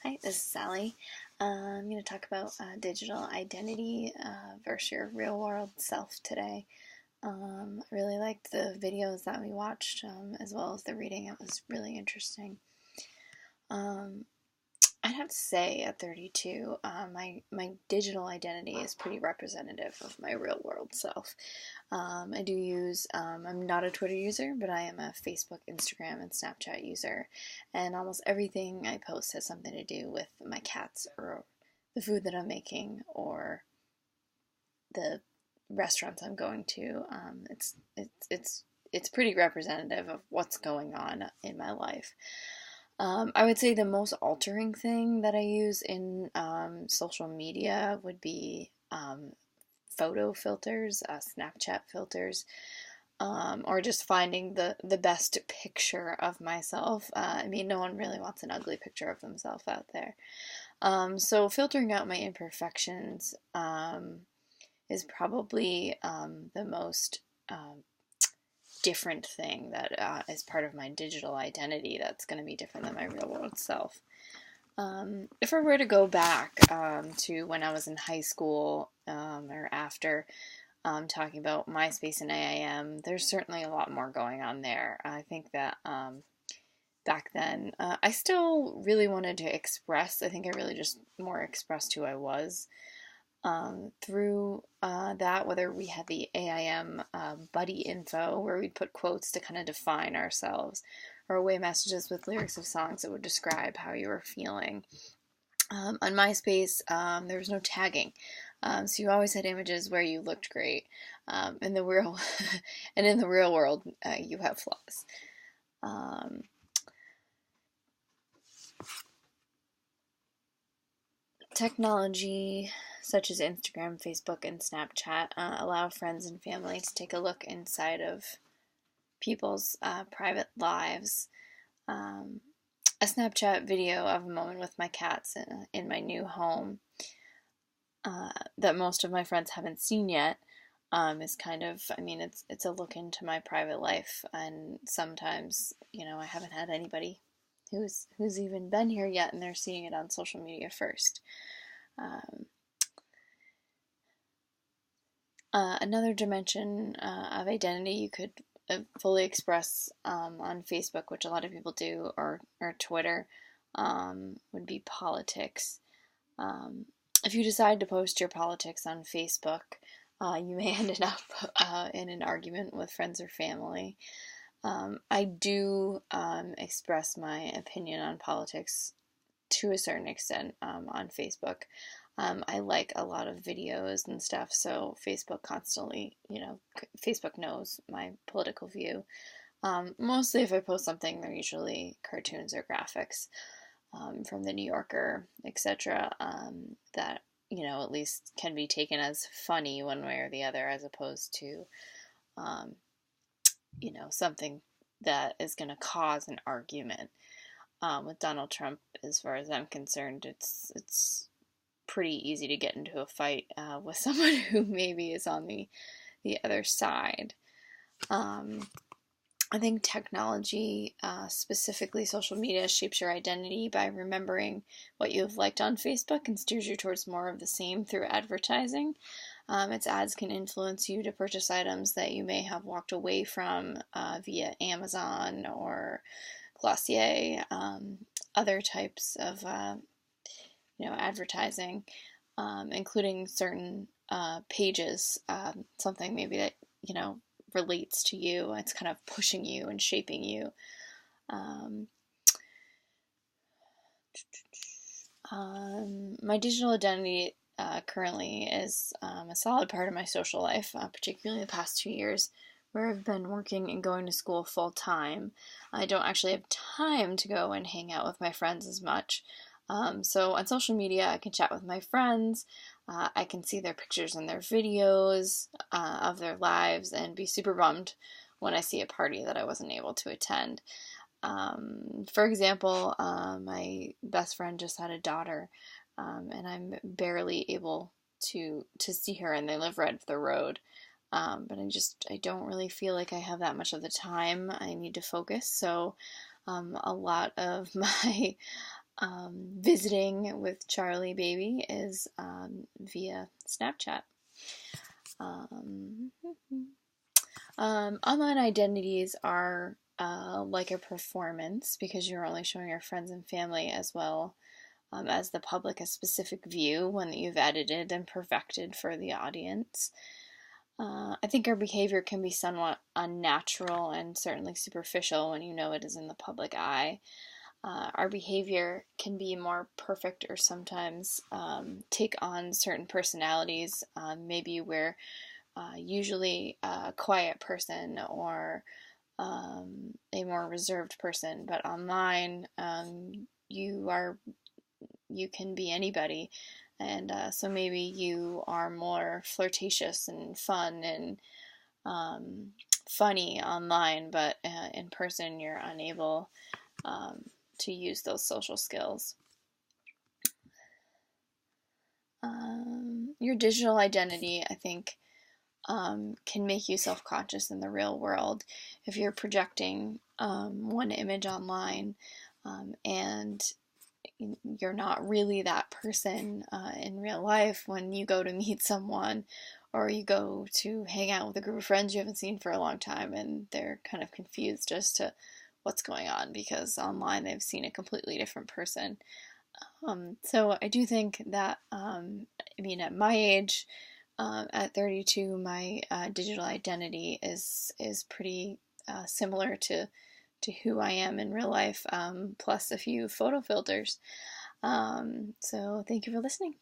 Hi, this is Sally. I'm going to talk about digital identity versus your real world self today. I really liked the videos that we watched as well as the reading. It was really interesting. Um, I'd have to say at 32, my digital identity is pretty representative of my real world self. I do use, I'm not a Twitter user, but I am a Facebook, Instagram, and Snapchat user. And almost everything I post has something to do with my cats or the food that I'm making or the restaurants I'm going to. It's pretty representative of what's going on in my life. I would say the most altering thing that I use in social media would be photo filters, Snapchat filters, or just finding the best picture of myself. I mean, no one really wants an ugly picture of themselves out there. So filtering out my imperfections is probably the most different thing that is part of my digital identity that's going to be different than my real world self. If I were to go back to when I was in high school or after, talking about MySpace and AIM, there's certainly a lot more going on there. I think that back then, I still really wanted to express. I think I really just more expressed who I was through that, whether we had the AIM buddy info, where we'd put quotes to kind of define ourselves, or away messages with lyrics of songs that would describe how you were feeling. On MySpace, there was no tagging, so you always had images where you looked great. In the real, and in the real world, you have flaws. Technology such as Instagram, Facebook, and Snapchat allow friends and family to take a look inside of people's private lives. A Snapchat video of a moment with my cats in my new home that most of my friends haven't seen yet is kind of, I mean, it's a look into my private life, and sometimes, I haven't had anybody who's even been here yet, and they're seeing it on social media first. Another dimension of identity you could fully express on Facebook, which a lot of people do, or Twitter, would be politics. If you decide to post your politics on Facebook, you may end up in an argument with friends or family. I do express my opinion on politics to a certain extent on Facebook. I like a lot of videos and stuff, so Facebook constantly, Facebook knows my political view. Mostly if I post something, they're usually cartoons or graphics from the New Yorker, etc., that, at least can be taken as funny one way or the other, as opposed to, something that is going to cause an argument. With Donald Trump, as far as I'm concerned, it's pretty easy to get into a fight with someone who maybe is on the other side. I think technology, specifically social media, shapes your identity by remembering what you've liked on Facebook and steers you towards more of the same through advertising. Its ads can influence you to purchase items that you may have walked away from via Amazon or Glossier, other types of advertising, including certain pages, something maybe that relates to you. It's kind of pushing you and shaping you. My digital identity currently is a solid part of my social life, particularly the past 2 years, where I've been working and going to school full time. I don't actually have time to go and hang out with my friends as much. So on social media, I can chat with my friends. I can see their pictures and their videos of their lives and be super bummed when I see a party that I wasn't able to attend. For example, my best friend just had a daughter, and I'm barely able to see her, and they live right up the road. But I don't really feel like I have that much of the time. I need to focus, so a lot of my visiting with Charlie Baby is via Snapchat. Um, Online identities are like a performance because you're only showing your friends and family as well as the public a specific view, one that you've edited and perfected for the audience. I think our behavior can be somewhat unnatural and certainly superficial when you know it is in the public eye. Our behavior can be more perfect or sometimes take on certain personalities. Maybe we're usually a quiet person or a more reserved person, but online you can be anybody, and so maybe you are more flirtatious and fun and um, funny online, but in person you're unable to use those social skills. Your digital identity, I think, can make you self-conscious in the real world if you're projecting one image online and you're not really that person in real life when you go to meet someone or you go to hang out with a group of friends you haven't seen for a long time and they're kind of confused as to what's going on because online they've seen a completely different person. So I do think that, at my age, at 32, my digital identity is pretty similar to who I am in real life, plus a few photo filters. So thank you for listening.